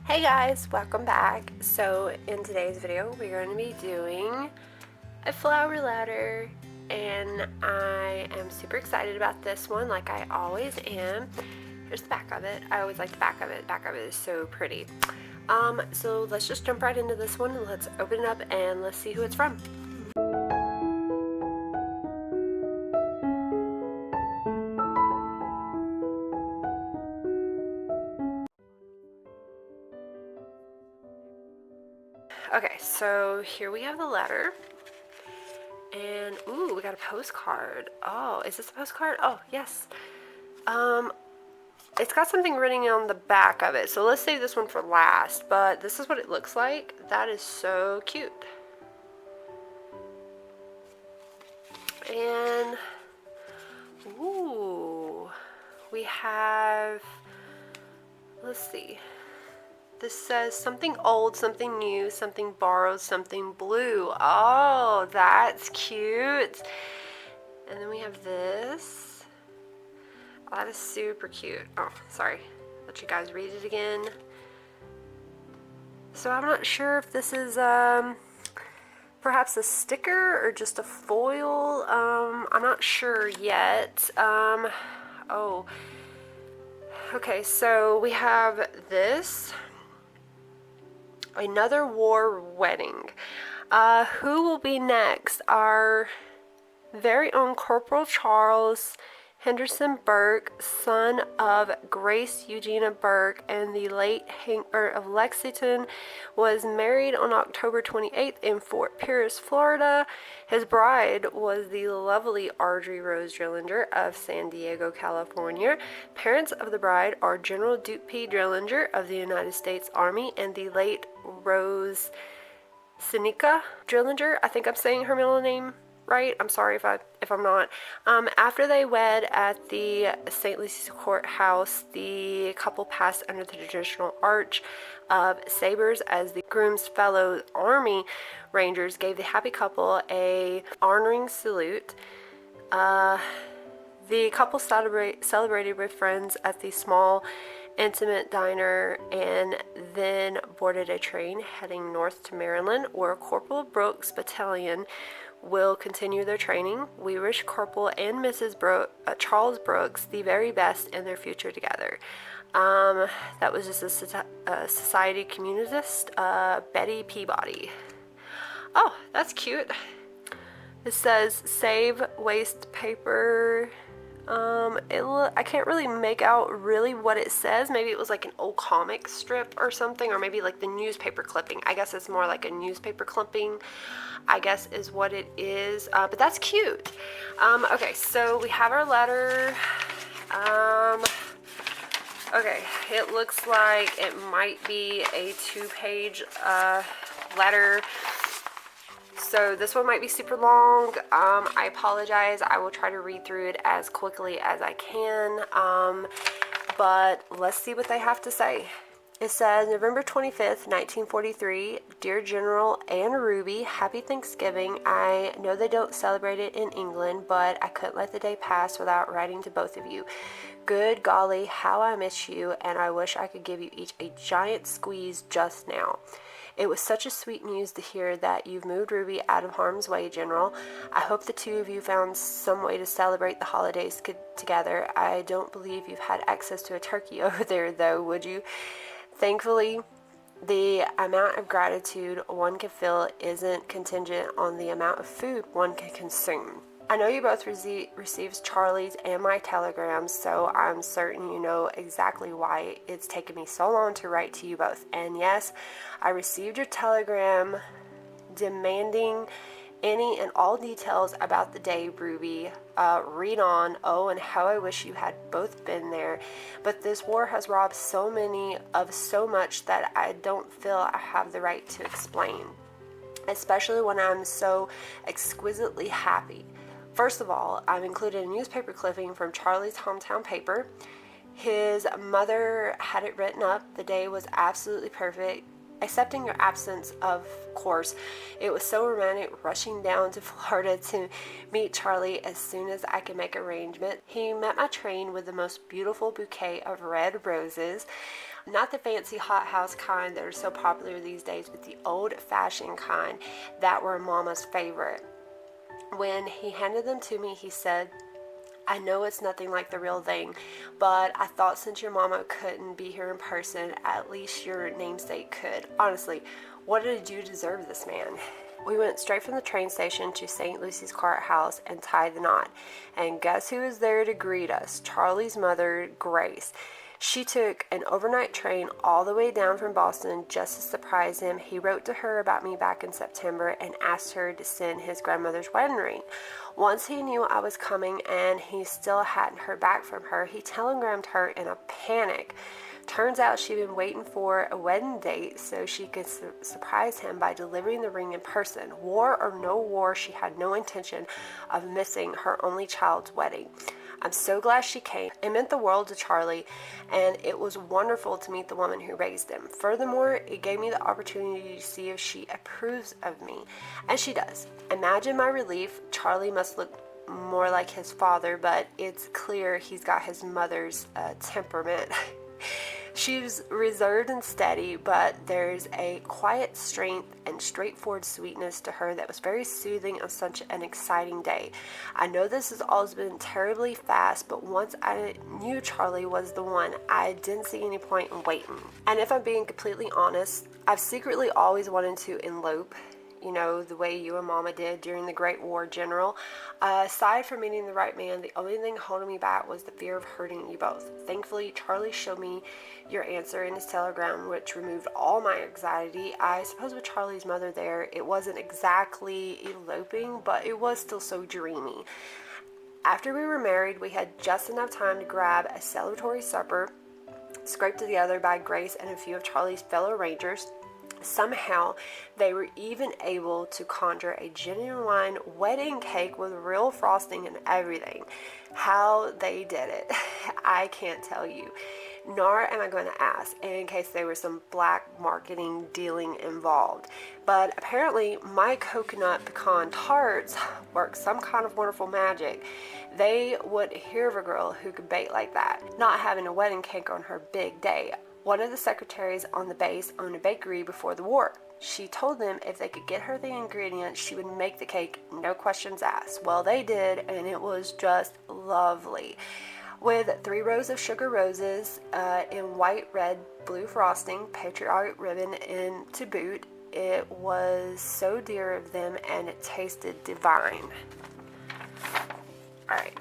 Hey guys, welcome back. So in today's video we're going to be doing a flower ladder, and I am super excited about this one, like I always am. Here's the back of it. I always like the back of it. The back of it is so pretty. So let's just jump right into this one. Let's open it up and let's see who it's from. Okay, so here we have the letter. And ooh, we got a postcard. Oh, is this a postcard? Oh, yes. It's got something written on the back of it, so let's save this one for last, but this is what it looks like. That is so cute. And ooh, we have, let's see, this says something old, something new, something borrowed, something blue. Oh, that's cute. And then we have this. Oh, that is super cute. Oh, sorry, let you guys read it again. So I'm not sure if this is perhaps a sticker or just a foil. I'm not sure yet. Oh, okay, so we have this. Another war wedding. Who will be next? Our very own Corporal Charles Henderson Burke, son of Grace Eugenia Burke and the late Hank Burke of Lexington, was married on October 28th in Fort Pierce, Florida. His bride was the lovely Audrey Rose Drillinger of San Diego, California. Parents of the bride are General Duke P. Drillinger of the United States Army and the late Rose Seneca Drillinger. I think I'm saying her middle name right. I'm sorry if I'm not. After they wed at the St. Lucie courthouse, the couple passed under the traditional arch of sabers as the groom's fellow Army Rangers gave the happy couple a honoring salute. The couple celebrated with friends at the small, intimate diner and then boarded a train heading north to Maryland, where Corporal Brooks' battalion will continue their training. We wish Corporal and Mrs. Charles Brooks the very best in their future together. That was just a society communist, Betty Peabody. Oh, that's cute. It says save waste paper. I can't really make out really what it says. Maybe it was like an old comic strip or something, or maybe like the newspaper clipping. I guess it's more like a newspaper clipping, I guess is what it is. But that's cute. Okay, so we have our letter. Okay, it looks like it might be a 2-page letter. So this one might be super long. I apologize. I will try to read through it as quickly as I can. But let's see what they have to say. It says, November 25th, 1943, Dear General and Ruby, Happy Thanksgiving. I know they don't celebrate it in England, but I couldn't let the day pass without writing to both of you. Good golly, how I miss you, and I wish I could give you each a giant squeeze just now. It was such a sweet news to hear that you've moved Ruby out of harm's way, General. I hope the two of you found some way to celebrate the holidays together. I don't believe you've had access to a turkey over there, though, would you? Thankfully, the amount of gratitude one can feel isn't contingent on the amount of food one can consume. I know you both receives Charlie's and my telegrams, so I'm certain you know exactly why it's taken me so long to write to you both. And yes, I received your telegram demanding any and all details about the day, Ruby. Read on. Oh, and how I wish you had both been there. But this war has robbed so many of so much that I don't feel I have the right to explain, especially when I'm so exquisitely happy. First of all, I've included a newspaper clipping from Charlie's hometown paper. His mother had it written up. The day was absolutely perfect. Accepting your absence, of course, it was so romantic rushing down to Florida to meet Charlie as soon as I could make arrangement. He met my train with the most beautiful bouquet of red roses. Not the fancy hothouse kind that are so popular these days, but the old-fashioned kind that were Mama's favorite. When he handed them to me, he said, "I know it's nothing like the real thing, but I thought since your mama couldn't be here in person, at least your namesake could. Honestly, what did you deserve this man?" We went straight from the train station to St. Lucy's Cart House and tied the knot. And guess who was there to greet us? Charlie's mother, Grace. She took an overnight train all the way down from Boston just to surprise him. He wrote to her about me back in September and asked her to send his grandmother's wedding ring. Once he knew I was coming and he still hadn't heard back from her, he telegrammed her in a panic. Turns out she'd been waiting for a wedding date so she could surprise him by delivering the ring in person. War or no war, she had no intention of missing her only child's wedding. I'm so glad she came. It meant the world to Charlie, and it was wonderful to meet the woman who raised him. Furthermore, it gave me the opportunity to see if she approves of me, and she does. Imagine my relief. Charlie must look more like his father, but it's clear he's got his mother's temperament. She's reserved and steady, but there's a quiet strength and straightforward sweetness to her that was very soothing on such an exciting day. I know this has always been terribly fast, but once I knew Charlie was the one, I didn't see any point in waiting. And if I'm being completely honest, I've secretly always wanted to elope, you know, the way you and Mama did during the Great War General. Aside from meeting the right man, the only thing holding me back was the fear of hurting you both. Thankfully, Charlie showed me your answer in his telegram, which removed all my anxiety. I suppose with Charlie's mother there, it wasn't exactly eloping, but it was still so dreamy. After we were married, we had just enough time to grab a celebratory supper, scraped together by Grace and a few of Charlie's fellow Rangers. Somehow, they were even able to conjure a genuine wedding cake with real frosting and everything. How they did it, I can't tell you. Nor am I going to ask, in case there was some black marketing dealing involved. But apparently, my coconut pecan tarts work some kind of wonderful magic. They would hear of a girl who could bake like that, not having a wedding cake on her big day. One of the secretaries on the base owned a bakery before the war. She told them if they could get her the ingredients, she would make the cake, no questions asked. Well, they did, and it was just lovely. With 3 rows of sugar roses in white, red, blue frosting, patriotic ribbon in to boot. It was so dear of them, and it tasted divine. All right.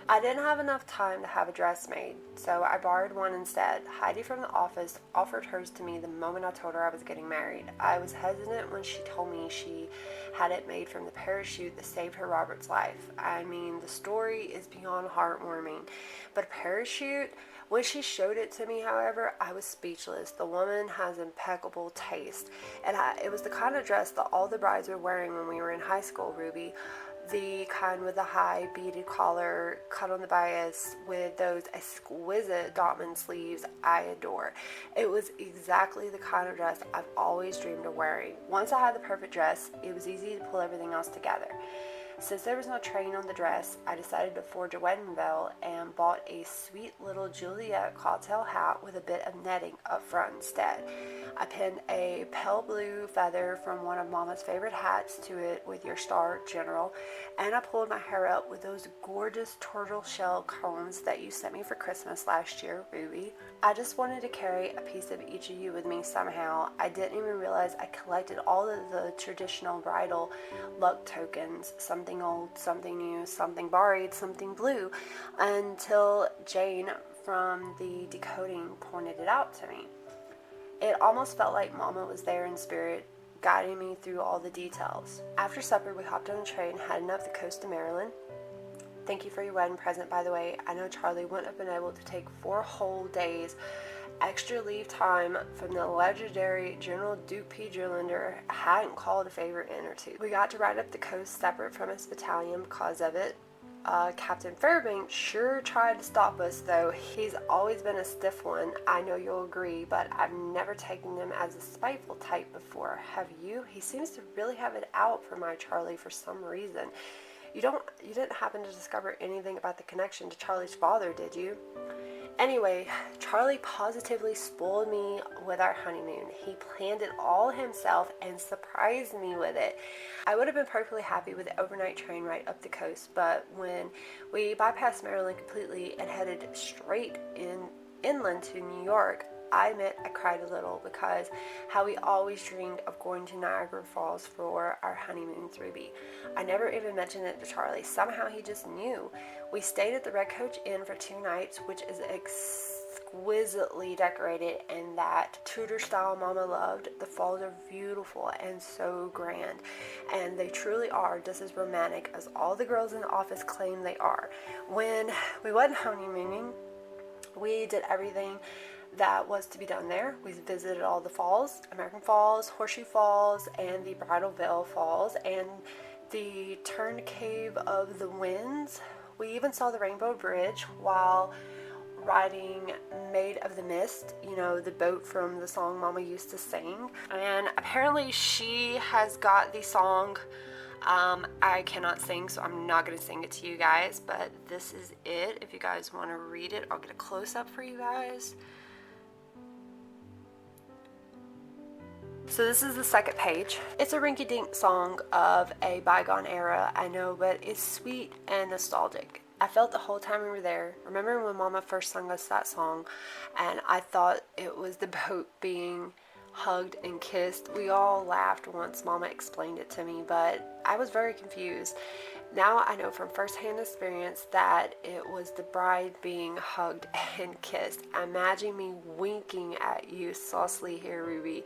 I didn't have enough time to have a dress made, so I borrowed one instead. Heidi from the office offered hers to me the moment I told her I was getting married. I was hesitant when she told me she had it made from the parachute that saved her Robert's life. I mean, the story is beyond heartwarming, but a parachute? When she showed it to me, however, I was speechless. The woman has impeccable taste, and it was the kind of dress that all the brides were wearing when we were in high school, Ruby. The kind with the high beaded collar, cut on the bias, with those exquisite Dotman sleeves I adore. It was exactly the kind of dress I've always dreamed of wearing. Once I had the perfect dress, it was easy to pull everything else together. Since there was no train on the dress, I decided to forge a wedding veil and bought a sweet little Juliet cocktail hat with a bit of netting up front instead. I pinned a pale blue feather from one of Mama's favorite hats to it with your star, General, and I pulled my hair up with those gorgeous turtle shell combs that you sent me for Christmas last year, Ruby. I just wanted to carry a piece of each of you with me somehow. I didn't even realize I collected all of the traditional bridal luck tokens, something old, something new, something borrowed, something blue, until Jane from the decoding pointed it out to me. It almost felt like Mama was there in spirit, guiding me through all the details. After supper, we hopped on a train heading up the coast to Maryland. Thank you for your wedding present, by the way. I know Charlie wouldn't have been able to take 4 whole days extra leave time from the legendary General Duke P. Gerlander hadn't called a favor in or two. We got to ride up the coast separate from his battalion because of it. Captain Fairbanks sure tried to stop us, though. He's always been a stiff one, I know you'll agree, but I've never taken him as a spiteful type before. Have you? He seems to really have it out for my Charlie for some reason. You didn't happen to discover anything about the connection to Charlie's father, did you? Anyway, Charlie positively spoiled me with our honeymoon. He planned it all himself and surprised me with it. I would have been perfectly happy with the overnight train ride up the coast, but when we bypassed Maryland completely and headed straight inland to New York, I admit I cried a little because how we always dreamed of going to Niagara Falls for our honeymoon, Ruby. I never even mentioned it to Charlie. Somehow he just knew. We stayed at the Red Coach Inn for 2 nights, which is exquisitely decorated and that Tudor style Mama loved. The falls are beautiful and so grand, and they truly are just as romantic as all the girls in the office claim they are. When we went honeymooning, we did everything that was to be done there. We visited all the falls, American Falls, Horseshoe Falls, and the Bridal Veil Falls, and the Turned Cave of the Winds. We even saw the Rainbow Bridge while riding Maid of the Mist, you know, the boat from the song Mama used to sing. And apparently she has got the song. I cannot sing, so I'm not going to sing it to you guys, but this is it. If you guys want to read it, I'll get a close-up for you guys. So this is the second page. It's a rinky-dink song of a bygone era, I know, but it's sweet and nostalgic. I felt the whole time we were there. Remember when Mama first sung us that song, and I thought it was the boat being hugged and kissed? We all laughed once Mama explained it to me, but I was very confused. Now I know from firsthand experience that it was the bride being hugged and kissed. Imagine me winking at you saucily here, Ruby.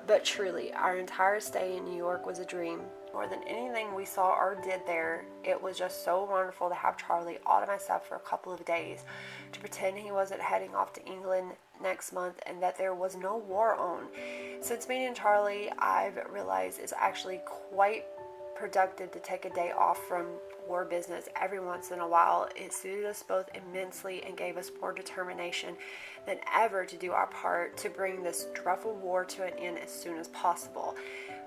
But truly, our entire stay in New York was a dream. More than anything we saw or did there, it was just so wonderful to have Charlie all to myself for a couple of days, to pretend he wasn't heading off to England next month and that there was no war on. Since meeting Charlie, I've realized it's actually quite productive to take a day off from war business every once in a while. It suited us both immensely and gave us more determination than ever to do our part to bring this dreadful war to an end as soon as possible.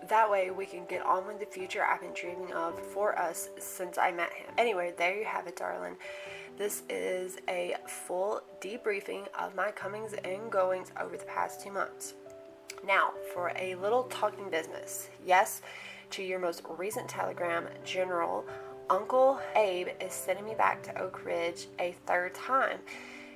That way we can get on with the future I've been dreaming of for us since I met him. Anyway, there you have it, darling. This is a full debriefing of my comings and goings over the past 2 months. Now, for a little talking business. Yes, to your most recent telegram, General, Uncle Abe is sending me back to Oak Ridge a 3rd time.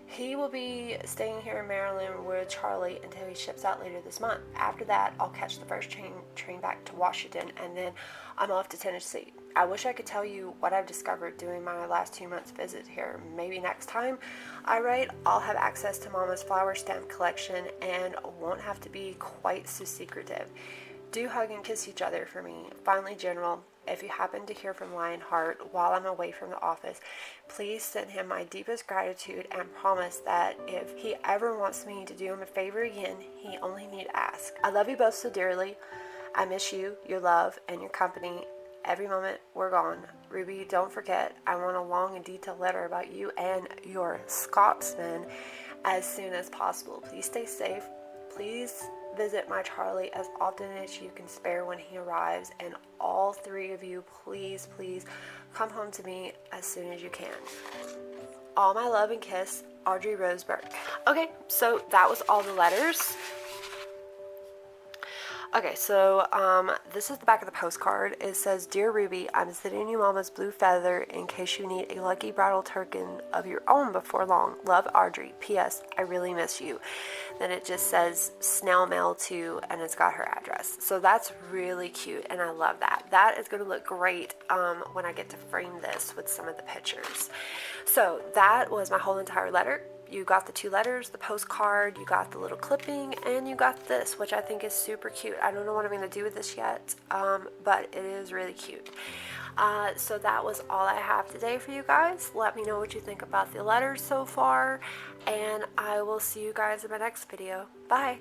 He will be staying here in Maryland with Charlie until he ships out later this month. After that, I'll catch the first train back to Washington, and then I'm off to Tennessee. I wish I could tell you what I've discovered during my last 2 months visit here. Maybe next time I write, I'll have access to Mama's flower stamp collection and won't have to be quite so secretive. Do hug and kiss each other for me. Finally, General, if you happen to hear from Lionheart while I'm away from the office, please send him my deepest gratitude and promise that if he ever wants me to do him a favor again, he only need ask. I love you both so dearly. I miss you, your love, and your company every moment we're gone. Ruby, don't forget, I want a long and detailed letter about you and your Scotsman as soon as possible. Please stay safe. Please visit my Charlie as often as you can spare when he arrives, and all 3 of you, please come home to me as soon as you can. All my love and kiss, Audrey Roseberg. Okay, so that was all the letters. Okay, so this is the back of the postcard. It says, Dear Ruby, I'm sending you Mama's blue feather in case you need a lucky bridal token of your own before long. Love, Audrey. P.S. I really miss you. Then it just says snail mail to, and it's got her address. So that's really cute, and I love that. That is going to look great when I get to frame this with some of the pictures. So that was my whole entire letter. You got the 2 letters, the postcard, you got the little clipping, and you got this, which I think is super cute. I don't know what I'm going to do with this yet, but it is really cute. So that was all I have today for you guys. Let me know what you think about the letters so far, and I will see you guys in my next video. Bye!